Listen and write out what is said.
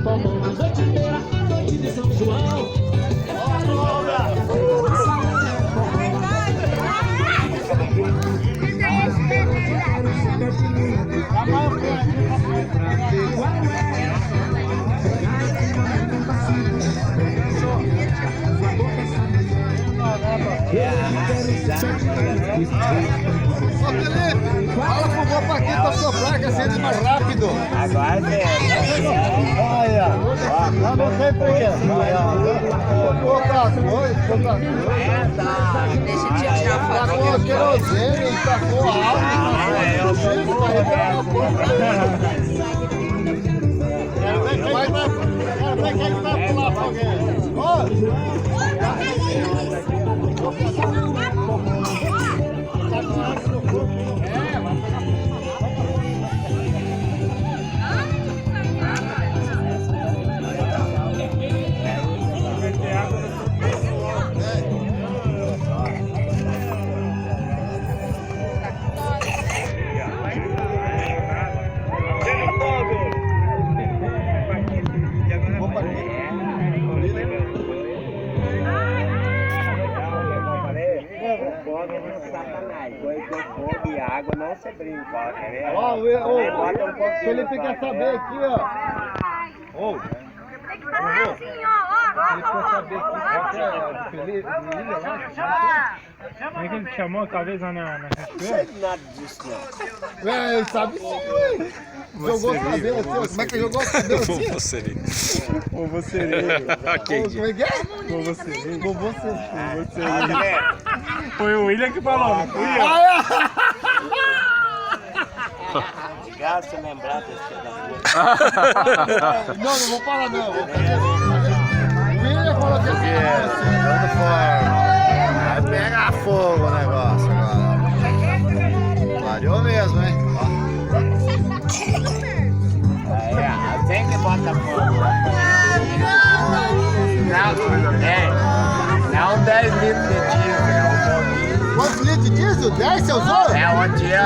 Tomou a noite inteira, noite de São João. Ô Felipe, fala pro vô Paquito soprar que acende mais rápido. Agora é. Olha, não botei por quê? Deixa eu tirar a foto. Tacou querosene, tacou álcool. Vai pular pra alguém. Fogo e água não se brinca, quer ver? Ó, Felipe quer saber aqui, ó. Ô, Tem que fazer assim, ó. ele quer saber aqui, Felipe, Ilha lá. Como é que ele te chamou, talvez, lá na Não cachoeira? sei nada disso, não. Ele sabe sim, ué. Jogou o cabelo assim, ó. Como é que jogou o cabelo assim? Vovô Sereio. Como é que é? Vovô Sereio. Vovô Sereio. Foi o William que falou, não fui eu. Obrigado por lembrar desse filho da puta. Não vou falar não. Vou fazer. O William falou que assim. Dando forma. Vai pegar fogo o negócio agora. Clareou mesmo, hein? Tem que botar fogo. Não 10 litros de diesel, é um pouquinho. Quantos litros de diesel? 10 você usou? É onde é.